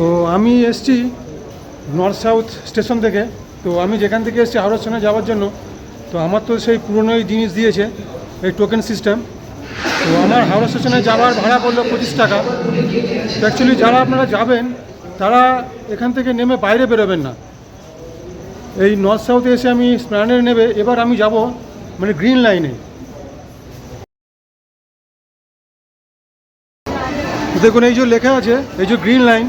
তো আমি এসছি নর্থ সাউথ স্টেশন থেকে। তো আমি যেখান থেকে এসছি হাওড়া স্টেশনে যাওয়ার জন্য, তো আমার তো সেই পুরনোই জিনিস দিয়েছে, এই টোকেন সিস্টেম। তো আমার হাওড়া স্টেশনে যাওয়ার ভাড়া পড়লো 25 টাকা। তো অ্যাকচুয়ালি যারা আপনারা যাবেন তারা এখান থেকে নেমে বাইরে বেরোবেন না, এই নর্থ সাউথে এসে আমি স্প্ল্যানেডে নেবে। এবার আমি যাব মানে গ্রিন লাইনে। দেখুন এই যে লেখা আছে, এই যে গ্রিন লাইন।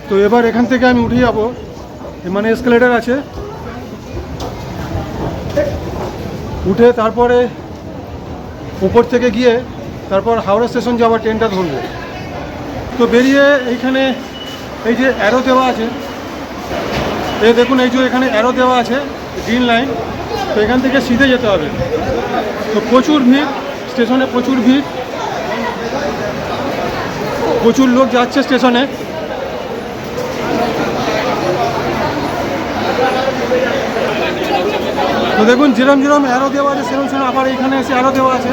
তো এবার এখান থেকে আমি উঠে যাব, মানে এসকেলেটার আছে, উঠে তারপরে উপর থেকে গিয়ে তারপর হাওড়া স্টেশন যাওয়ার ট্রেনটা ধরবো। তো বেরিয়ে এইখানে এই যে অ্যারো দেওয়া আছে, এই দেখুন এই যে এখানে অ্যারো দেওয়া আছে গ্রিন লাইন। তো এখান থেকে সিধে যেতে হবে। তো প্রচুর ভিড় স্টেশনে, প্রচুর ভিড়, প্রচুর লোক যাচ্ছে স্টেশনে। তো দেখুন যেরম যেরম অ্যারো দেওয়া আছে সেরম সেরম আবার এখানে এসে অ্যারো দেওয়া আছে।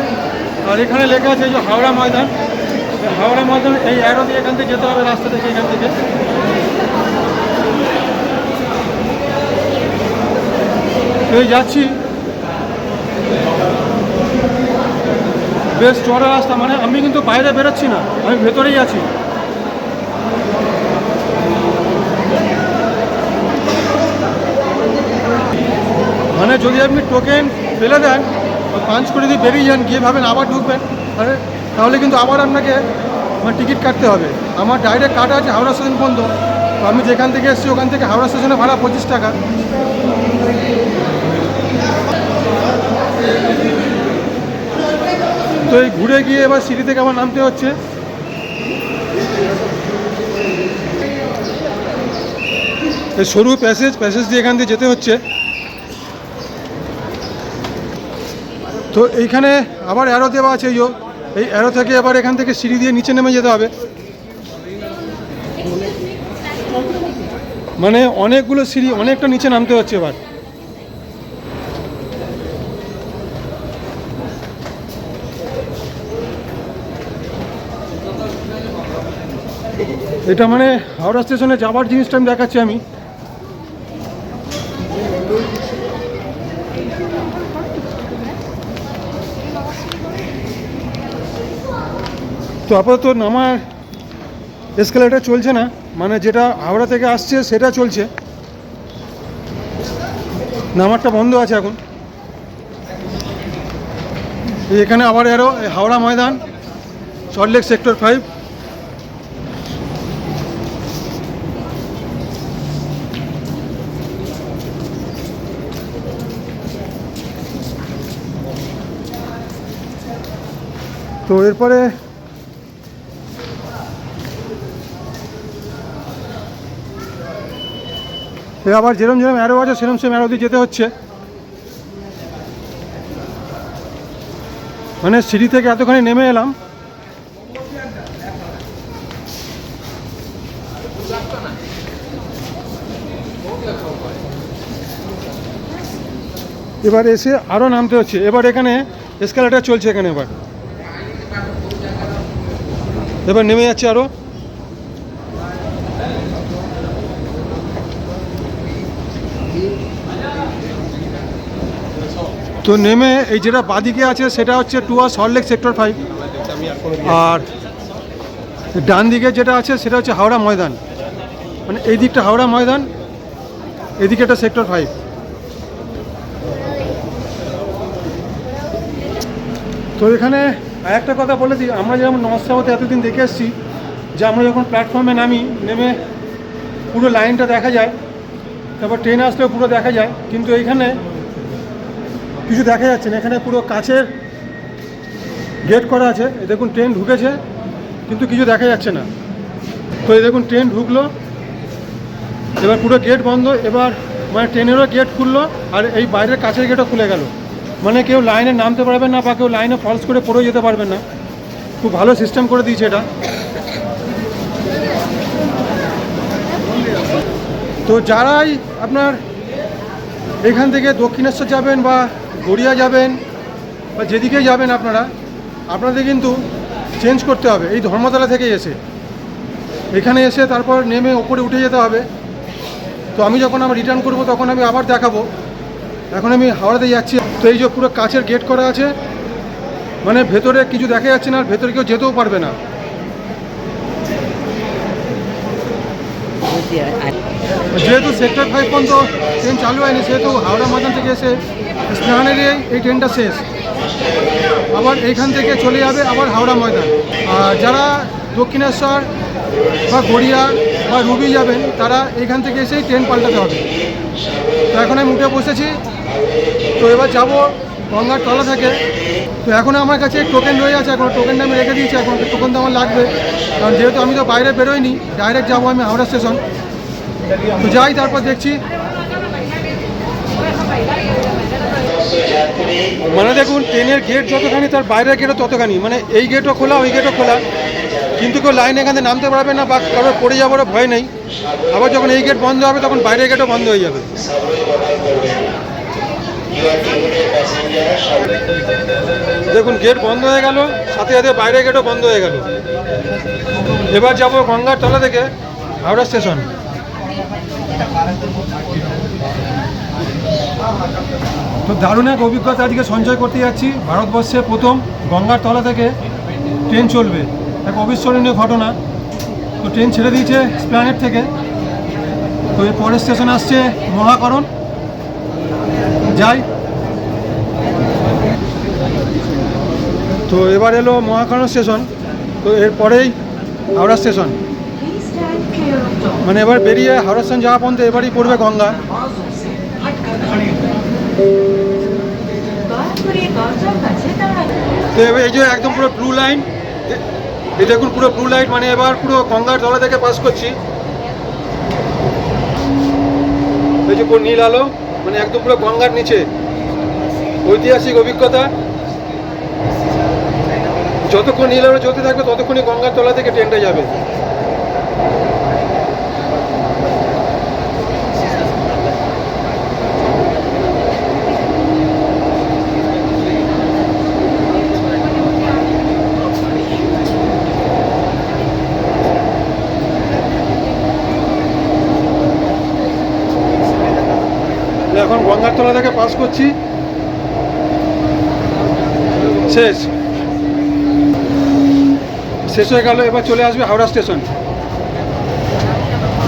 আর এখানে লেখা আছে যে হাওড়া ময়দান। হাওড়া ময়দান এই অ্যারো দিয়ে এখান থেকে যেতে হবে, রাস্তা থেকে এখান থেকে। এই যাচ্ছি, বেশ চড়া রাস্তা, মানে আমি কিন্তু বাইরে বেরোচ্ছি না, আমি ভেতরেই আছি। মানে যদি আপনি টোকেন ফেলে দেন, পাঞ্চ করে দিয়ে বেরিয়ে যান, গিয়ে ভাবেন আবার ঢুকবেন, আরে তাহলে কিন্তু আবার আপনাকে টিকিট কাটতে হবে। আমার ডাইরেক্ট কাটা আছে হাওড়া স্টেশন পর্যন্ত। তো আমি যেখান থেকে এসেছি ওখান থেকে হাওড়া স্টেশনে ভাড়া 25 টাকা। তো এই ঘুরে গিয়ে এবার সিঁড়ি থেকে আমার নামতে হচ্ছে। এই সরু প্যাসেজ দিয়ে এখান দিয়ে যেতে হচ্ছে। তো এইখানে আবার অ্যারো দেওয়া আছে, এই অ্যারো থেকে আবার এখান থেকে সিঁড়ি দিয়ে নিচে নেমে যেতে হবে। মানে অনেকগুলো সিঁড়ি, অনেকটা নিচে নামতে হচ্ছে এবার। এটা মানে হাওড়া স্টেশনে যাওয়ার জিনিসটা আমি দেখাচ্ছি আমি। তো আপাতত নামার এসকেলেটার চলছে না, মানে যেটা হাওড়া থেকে আসছে সেটা চলছে, নামারটা বন্ধ আছে এখন। এখানে আবার এরও হাওড়া ময়দান, সল্টলেক সেক্টর 5। তো এরপরে আবার যেরম যেরম অ্যারো আছে সেরম সেরম অ্যারো দিয়ে যেতে হচ্ছে। মানে সিঁড়ি থেকে এতখানি নেমে এলাম। এবার এসে আরও নামতে হচ্ছে। এবার এখানে এসকেলেটার চলছে, এখানে এবার নেমে যাচ্ছে আরও। তো নেমে এই যেটা বাদিকে আছে সেটা হচ্ছে টুয়ার্স সল্টলেক সেক্টর 5, আর ডান দিকে যেটা আছে সেটা হচ্ছে হাওড়া ময়দান। মানে এই দিকটা হাওড়া ময়দান, এদিকে একটা সেক্টর 5। তো এখানে আরেকটা কথা বলে দিই, আমরা যেমন নর্থ সাউথে এতদিন দেখে এসেছি যে আমরা যখন প্ল্যাটফর্মে নেমে পুরো লাইনটা দেখা যায়, তারপর ট্রেন আসলেও পুরো দেখা যায়, কিন্তু এইখানে কিছু দেখা যাচ্ছে না। এখানে পুরো কাচের গেট করা আছে। এই দেখুন ট্রেন ঢুকেছে কিন্তু কিছু দেখা যাচ্ছে না। তো এই দেখুন ট্রেন ঢুকলো, এবার পুরো গেট বন্ধ। এবার মানে ট্রেনেরও গেট খুললো আর এই বাইরের কাচের গেটও খুলে গেল। মানে কেউ লাইনে নামতে পারবেন না বা কেউ লাইনে ফলস করে পড়েও যেতে পারবেন না। খুব ভালো সিস্টেম করে দিয়েছে এটা। তো যারাই আপনার এখান থেকে দক্ষিণেশ্বর যাবেন বা গড়িয়া যাবেন বা যেদিকে যাবেন আপনাদের কিন্তু চেঞ্জ করতে হবে এই ধর্মতলা থেকে এসে। এখানে এসে তারপর নেমে ওপরে উঠে যেতে হবে। তো আমি যখন আমার রিটার্ন করব তখন আমি আবার দেখাবো। এখন আমি হাওড়াতে যাচ্ছি। তো এই যে পুরো কাচের গেট করা আছে, মানে ভেতরে কিছু দেখা যাচ্ছে না, আর ভেতরে কেউ যেতেও পারবে না। যেহেতু সেক্টর 5 পর্যন্ত ট্রেন চালু হয়নি, সেহেতু হাওড়া ময়দান থেকে এসে স্নানের এই ট্রেনটা শেষ। আবার এইখান থেকে চলে যাবে আবার হাওড়া ময়দান। আর যারা দক্ষিণেশ্বর বা গড়িয়া বা রুবি যাবেন তারা এইখান থেকে এসেই ট্রেন পাল্টাতে হবে। তো এখন আমি উঠে বসেছি। তো এবার যাব গঙ্গার তলা থেকে। তো এখন আমার কাছে টোকেন রয়ে আছে, এখন টোকেনটা আমি রেখে দিয়েছি। এখন টোকেন তো আমার লাগবে, কারণ যেহেতু আমি তো বাইরে বেরোইনি, ডাইরেক্ট যাবো আমি হাওড়া স্টেশন। তো যাই, তারপর দেখছি। মানে দেখুন, ট্রেনের গেট যতখানি তার বাইরের গেটও ততখানি, মানে এই গেটও খোলা ওই গেটও খোলা, কিন্তু কেউ লাইন এখানে নামতে পারবে না বা কারোর পড়ে যাওয়ারও ভয় নেই। আবার যখন এই গেট বন্ধ হবে তখন বাইরের গেটও বন্ধ হয়ে যাবে। দেখুন, গেট বন্ধ হয়ে গেল, সাথে সাথে বাইরের গেটও বন্ধ হয়ে গেল। এবার যাব গঙ্গার তলা থেকে হাওড়া স্টেশন। তো দারুণ এক অভিজ্ঞতা আজকে সঞ্চয় করতে যাচ্ছি। ভারতবর্ষে প্রথম গঙ্গার তলা থেকে ট্রেন চলবে, এক অবিস্মরণীয় ঘটনা। তো ট্রেন ছেড়ে দিয়েছে এসপ্ল্যানেড থেকে। তো এর পরের স্টেশন আসছে মহাকরণ। যাই। তো এবার এলো মহাকরণ স্টেশন। তো এরপরেই হাওড়া স্টেশন। মানে এবার বেরিয়ে হাওড়া স্টেশন যাওয়া পর্যন্ত এবারই পড়বে গঙ্গা। তো এবার এই যে একদম পুরো ব্লু লাইন, এই দেখুন পুরো ব্লু লাইট, মানে এবার পুরো গঙ্গার তলা থেকে পাস করছি। এই যে পুরো নীল আলো, মানে একদম পুরো গঙ্গার নিচে। ঐতিহাসিক অভিজ্ঞতা। যতক্ষণ নীল আলো জ্বলতে থাকবে ততক্ষণই গঙ্গার তলা থেকে ট্রেনটা যাবে। এখন গঙ্গার তলা থেকে পাস করছি, শেষ হয়ে গেল। এবার চলে আসবে হাওড়া স্টেশন,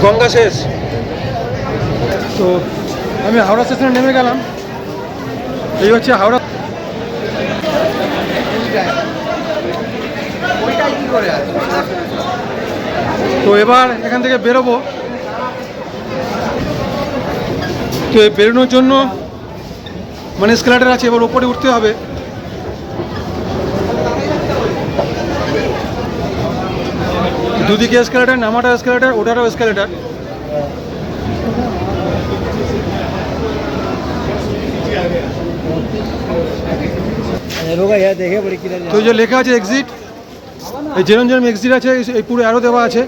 গঙ্গা শেষ। তো আমি হাওড়া স্টেশনে নেমে গেলাম। এই হচ্ছে হাওড়া। তো এবার এখান থেকে বেরোবো। তো বেরোনোর জন্য মানে এসকেলেটর আছে, এবার ওপরে উঠতে হবে। দুদিকে এসকেলেটর, নামাটাও এসকেলেটর, ওটারও এসকেলেটর। তো যে লেখা আছে এক্সিট, এই যেরম যেরম এক্সিট আছে এই পুরো অ্যারো দেওয়া আছে।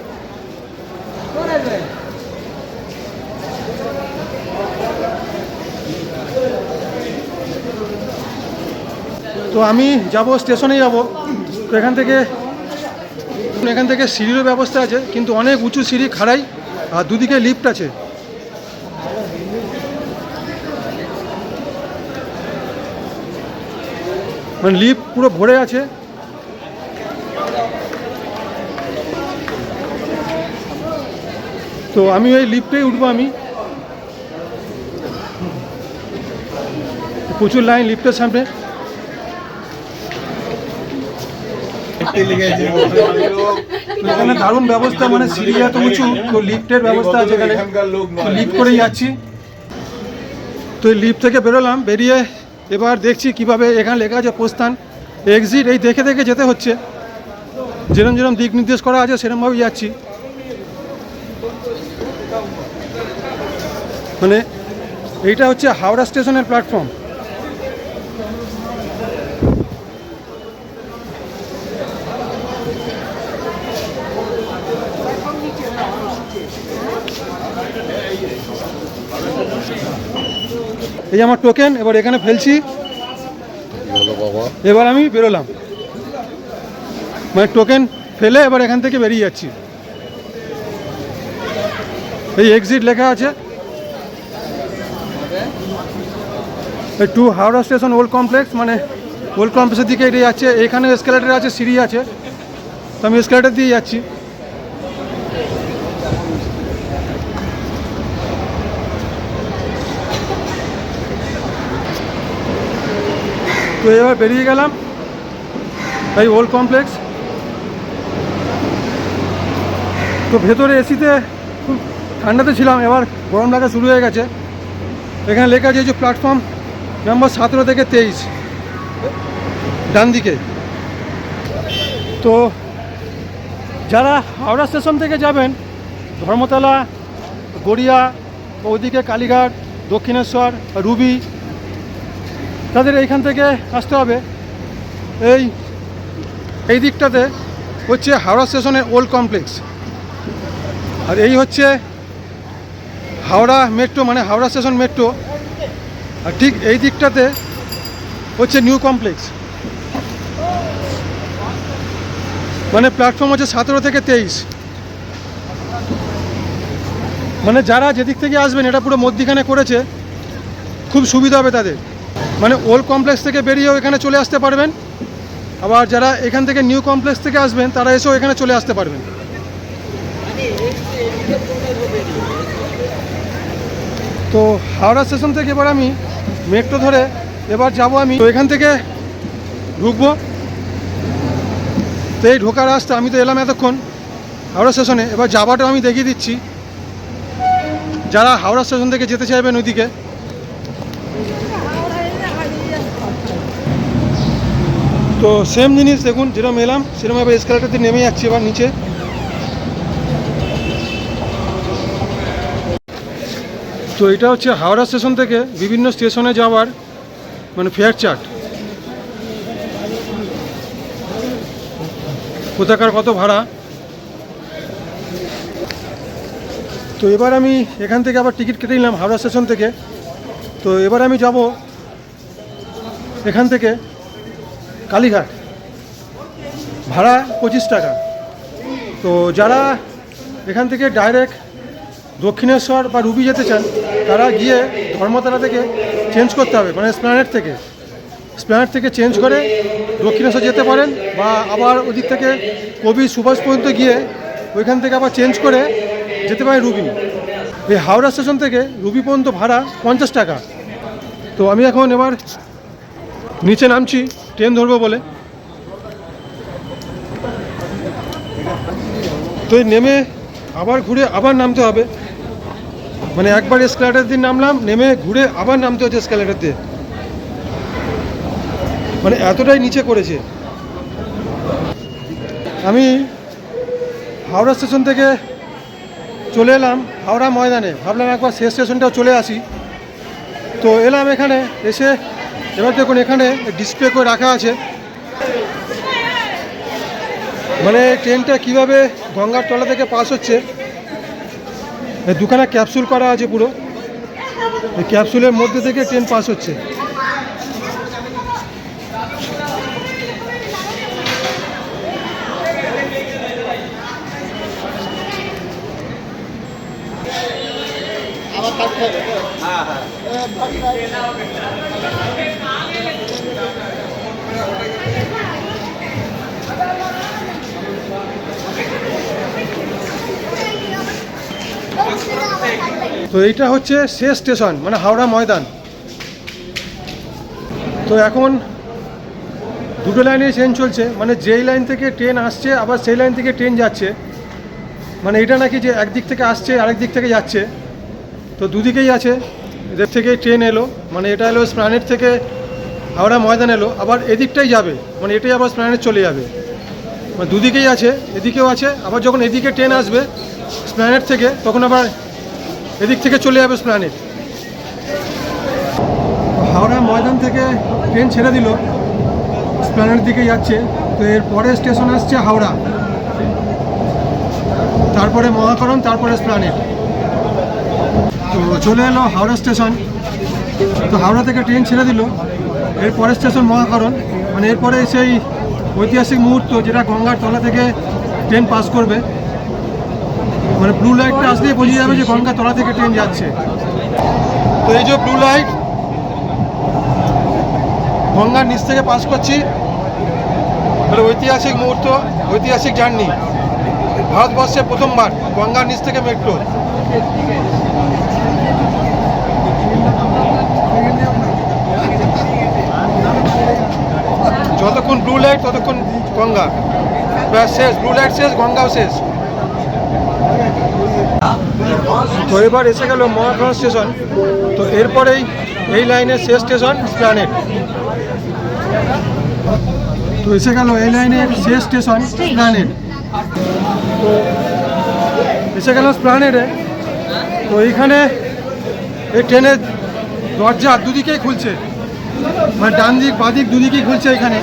তো আমি যাব স্টেশনে যাব। তো এখান থেকে সিঁড়িরও ব্যবস্থা আছে, কিন্তু অনেক উঁচু সিঁড়ি, খাড়াই, আর দুদিকে লিফট আছে। মানে লিফট পুরো ভরে আছে। তো আমি ওই লিফটেই উঠবো। আমি প্রচুর লাইন লিফটের সামনে। এখানে দারুণ ব্যবস্থা, মানে সিঁড়ি এত উঁচু, তো লিফটের ব্যবস্থা আছে এখানে। লিফট করেই যাচ্ছি। তো এই লিফট থেকে বেরোলাম, বেরিয়ে এবার দেখছি কিভাবে, এখানে লেখা আছে প্রস্থান, এক্সিট, এই দেখে দেখে যেতে হচ্ছে। যেরম যেরম দিক নির্দেশ করা আছে সেরমভাবেই যাচ্ছি। মানে এইটা হচ্ছে হাওড়া স্টেশনের প্ল্যাটফর্ম। এই যে আমার টোকেন, এবার এখানে ফেলছি। এবার আমি বেরোলাম, মানে টোকেন ফেলে এবার এখান থেকে বেরিয়ে যাচ্ছি। এই এক্সিট লেখা আছে, এই to Howrah station old complex, মানে ওল্ড কমপ্লেক্সের দিকে এটাই যাচ্ছে। এখানে এসকেলেটার আছে, সিঁড়ি আছে, তো আমি এসকেলেটার দিয়ে যাচ্ছি। তো এবার বেরিয়ে গেলাম এই ওল্ড কমপ্লেক্স। তো ভেতরে এসিতে খুব ঠান্ডাতে ছিলাম, এবার গরম লাগা শুরু হয়ে গেছে। এখানে লেখা আছে যে প্ল্যাটফর্ম নম্বর 17 থেকে 23 ডান দিকে। তো যারা হাওড়া স্টেশন থেকে যাবেন ধর্মতলা, গড়িয়া, ওইদিকে কালীঘাট, দক্ষিণেশ্বর, রুবি, তাদের এইখান থেকে আসতে হবে। এই দিকটাতে হচ্ছে হাওড়া স্টেশনের ওল্ড কমপ্লেক্স, আর এই হচ্ছে হাওড়া মেট্রো, মানে হাওড়া স্টেশন মেট্রো। আর ঠিক এই দিকটাতে হচ্ছে নিউ কমপ্লেক্স, মানে প্ল্যাটফর্ম হচ্ছে 17 থেকে 23। মানে যারা যেদিক থেকে আসবেন এটা পুরো মধ্যিখানে করেছে, খুব সুবিধা হবে তাদের। মানে ওল্ড কমপ্লেক্স থেকে বেরিয়েও এখানে চলে আসতে পারবেন, আবার যারা এখান থেকে নিউ কমপ্লেক্স থেকে আসবেন তারা এসেও এখানে চলে আসতে পারবেন। তো হাওড়া স্টেশন থেকে এবার আমি মেট্রো ধরে এবার যাব আমি, তো এখান থেকে ঢুকবো। তো এই ঢোকার রাস্তা, আমি তো এলাম এতক্ষণ হাওড়া স্টেশনে, এবার যাবাটাও আমি দেখিয়ে দিচ্ছি যারা হাওড়া স্টেশন থেকে যেতে চাইবেন ওইদিকে। তো সেম জিনিস দেখুন, যেরকম এলাম সেরকম এবার এসকেলেটার দিয়ে নেমে যাচ্ছি এবার নিচে। তো এটা হচ্ছে হাওড়া স্টেশন থেকে বিভিন্ন স্টেশনে যাওয়ার মানে ফেয়ার চার্ট, কোথাকার কত ভাড়া। তো এবার আমি এখান থেকে আবার টিকিট কেটে নিলাম হাওড়া স্টেশন থেকে। তো এবার আমি যাব এখান থেকে কালীঘাট, ভাড়া 25 টাকা। তো যারা এখান থেকে ডাইরেক্ট দক্ষিণেশ্বর বা রুবি যেতে চান তারা গিয়ে ধর্মতলা থেকে চেঞ্জ করতে হবে, মানে স্প্ল্যানেড থেকে চেঞ্জ করে দক্ষিণেশ্বর যেতে পারেন, বা আবার ওদিক থেকে কবি সুভাষ পর্যন্ত গিয়ে ওইখান থেকে আবার চেঞ্জ করে যেতে পারেন রুবি। এই হাওড়া স্টেশন থেকে রুবি পর্যন্ত ভাড়া 50 টাকা। তো আমি এখন এবার নিচে নামছি ট্রেন ধরবো বলে। তো নেমে আবার ঘুরে আবার নামতে হবে, মানে একবার এসকেলেটার দিয়ে নামলাম, নেমে ঘুরে আবার নামতে হচ্ছে এসকেলেটার দিয়ে, মানে এতটাই নিচে করেছে। আমি হাওড়া স্টেশন থেকে চলে এলাম হাওড়া ময়দানে, ভাবলাম একবার শেষ স্টেশনটাও চলে আসি। তো এলাম এখানে, এসে এবার দেখুন এখানে ডিসপ্লে করে রাখা আছে, মানে ট্রেনটা কীভাবে গঙ্গার তলা থেকে পাস হচ্ছে। দুখানা ক্যাপসুল করা আছে, পুরো এই ক্যাপসুলের মধ্যে থেকে ট্রেন পাস হচ্ছে। তো এইটা হচ্ছে শেষ স্টেশন, মানে হাওড়া ময়দান। তো এখন দুটো লাইনে ট্রেন চলছে, মানে যেই লাইন থেকে ট্রেন আসছে আবার সেই লাইন থেকে ট্রেন যাচ্ছে, মানে এটা নাকি যে একদিক থেকে আসছে আরেক দিক থেকে যাচ্ছে। তো দুদিকেই আছে, এদের থেকে ট্রেন এলো, মানে এটা এলো স্প্ল্যানেড থেকে হাওড়া ময়দান এলো, আবার এদিকটাই যাবে, মানে এটাই আবার স্প্ল্যানেড চলে যাবে, মানে দুদিকেই আছে, এদিকেও আছে। আবার যখন এদিকে ট্রেন আসবে স্প্ল্যানেড থেকে তখন আবার এদিক থেকে চলে যাবে স্প্ল্যানেড। হাওড়া ময়দান থেকে ট্রেন ছেড়ে দিল, স্প্ল্যানেড দিকে যাচ্ছে। তো এর পরের স্টেশন আসছে হাওড়া, তারপরে মহাকরণ, তারপরে স্প্ল্যানেড। তো চলে এলো হাওড়া স্টেশন। তো হাওড়া থেকে ট্রেন ছেড়ে দিল, এর পরের স্টেশন মহাকরণ, মানে এরপরে সেই ঐতিহাসিক মুহূর্ত যেটা গঙ্গার তলা থেকে ট্রেন পাস করবে। মানে ব্লু লাইটটা আসলেই বোঝা যাবে যে গঙ্গা তলা থেকে ট্রেন যাচ্ছে। তো এই যে ব্লু লাইট গঙ্গার নিচ থেকে পাস করছি, ঐতিহাসিক মুহূর্ত, ঐতিহাসিক জার্নি। ভারতবর্ষে প্রথমবার গঙ্গার নিচ থেকে মেট্রো। যতক্ষণ ব্লু লাইট ততক্ষণ গঙ্গা, ব্যাস শেষ, ব্লু লাইট শেষ, গঙ্গাও শেষ। তো এবার এসে গেল মহাখালী স্টেশন। তো এরপরেই এই লাইনের শেষ স্টেশন এসপ্ল্যানেড। তো এসে গেল এই লাইনের শেষ স্টেশন এসপ্ল্যানেড। তো এসে গেল এসপ্ল্যানেডে। তো এইখানে এই ট্রেনের দরজা দুদিকেই খুলছে, মানে ডান দিক বাঁ দিক দুদিকেই খুলছে এখানে।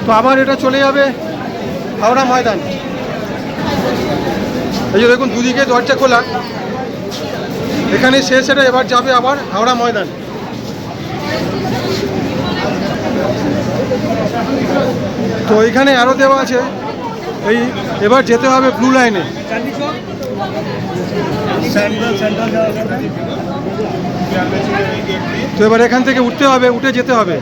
তো আবার এটা চলে যাবে হাওড়া ময়দান। এই যে দেখুন দুদিকে দরজা খোলা, এখানে শেষ, এটা এবার যাবে আবার হাওড়া ময়দান। তো এইখানে আরও দেওয়া আছে, এই এবার যেতে হবে ব্লু লাইনে। তো এবার এখান থেকে উঠতে হবে, উঠে যেতে হবে।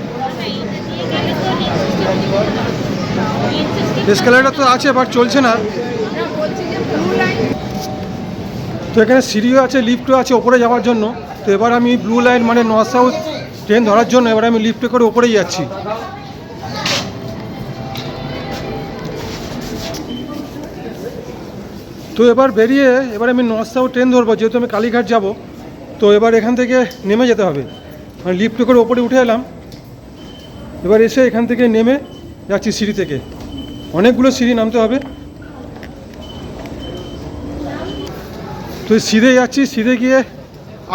এসকেলেটর তো আছে বাট চলছে না। তো এখানে সিঁড়িও আছে, লিফটও আছে ওপরে যাওয়ার জন্য। তো এবার আমি ব্লু লাইন মানে নর্থ সাউথ ট্রেন ধরার জন্য এবার আমি লিফটে করে ওপরেই যাচ্ছি। তো এবার বেরিয়ে এবার আমি নর্থ সাউথ ট্রেন ধরবো, যেহেতু আমি কালীঘাট যাব। তো এবার এখান থেকে নেমে যেতে হবে, মানে লিফটে করে ওপরে উঠে এলাম। এবার এসে এখান থেকে নেমে যাচ্ছি সিঁড়ি থেকে, অনেকগুলো সিঁড়ি নামতে হবে। তো সিধে যাচ্ছি, সিধে গিয়ে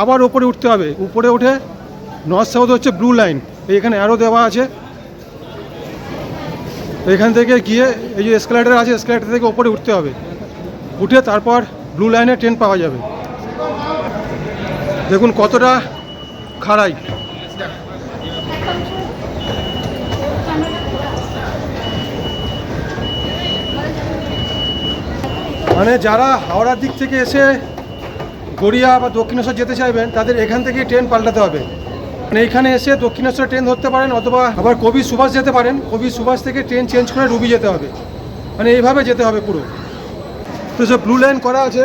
আবার ওপরে উঠতে হবে। উপরে উঠে নর্থ সাউথ হচ্ছে ব্লু লাইন, এইখানে অ্যারো দেওয়া আছে। এখান থেকে গিয়ে এই যে এসকেলেটর আছে, এসকেলেটর থেকে ওপরে উঠতে হবে, উঠে তারপর ব্লু লাইনে ট্রেন পাওয়া যাবে। দেখুন কতটা খাড়াই। মানে যারা হাওড়ার দিক থেকে এসে গড়িয়া বা দক্ষিণেশ্বর যেতে চাইবেন তাদের এখান থেকে ট্রেন পাল্টাতে হবে। মানে এইখানে এসে দক্ষিণেশ্বর ট্রেন ধরতে পারেন, অথবা আবার কবি সুভাষ যেতে পারেন। কবি সুভাষ থেকে ট্রেন চেঞ্জ করে রুবি যেতে হবে, মানে এইভাবে যেতে হবে পুরো। তো সব ব্লু লাইন করা আছে,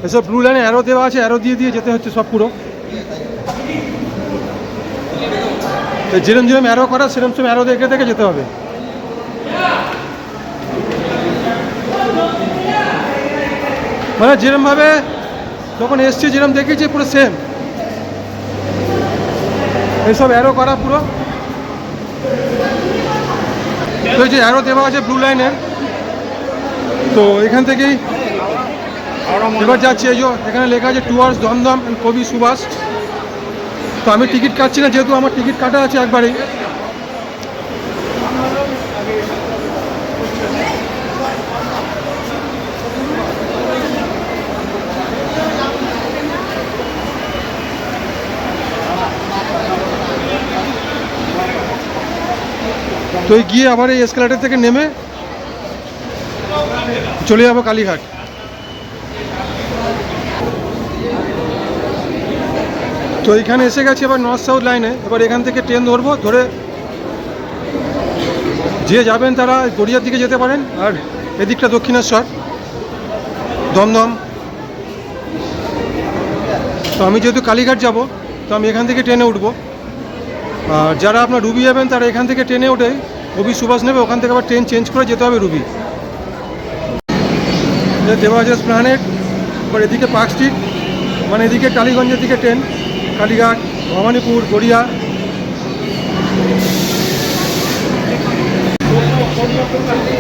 এসব ব্লু লাইনে অ্যারো দেওয়া আছে, অ্যারো দিয়ে দিয়ে যেতে হচ্ছে সব পুরো। যেরম যেরম অ্যারো করা সেরম সেরম অ্যারো দেখে দেখে যেতে হবে। মানে যেরমভাবে যখন এসছি যেরকম দেখেছি পুরো সেম এইসব অ্যারো করা পুরো। তো এই যে অ্যারো দেওয়া আছে ব্লু লাইনের, তো এখান থেকেই এবার যাচ্ছি। এই যে এখানে লেখা আছে টুয়ার্ডস দমদম অ্যান্ড কবি সুভাষ। তো আমি টিকিট কাটছি না, যেহেতু আমার টিকিট কাটা আছে একবারেই। তো গিয়ে আবার এই এসকেলেটর থেকে নেমে চলে যাবো কালীঘাট। তো এইখানে এসে গেছি এবার নর্থ সাউথ লাইনে। এবার এখান থেকে ট্রেন ধরবো, ধরে যে যাবেন তারা গড়িয়ার দিকে যেতে পারেন, আর এদিকটা দক্ষিণেশ্বর দমদম। তো আমি যেহেতু কালীঘাট যাব, তো আমি এখান থেকে ট্রেনে উঠবো। আর যারা আপনার রুবি যাবেন তারা এখান থেকে ট্রেনে উঠে কবি সুভাষ নেবে, ওখান থেকে আবার ট্রেন চেঞ্জ করে যেতে হবে রুবি। দেওয়াজ এসপ্ল্যানেড, এবার এদিকে পার্ক স্ট্রিট, মানে এদিকে টালিগঞ্জের দিকে ট্রেন, কালীঘাট, ভবানীপুর, গড়িয়া।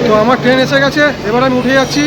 তো আমার ট্রেন এসে গেছে, এবার আমি উঠে যাচ্ছি।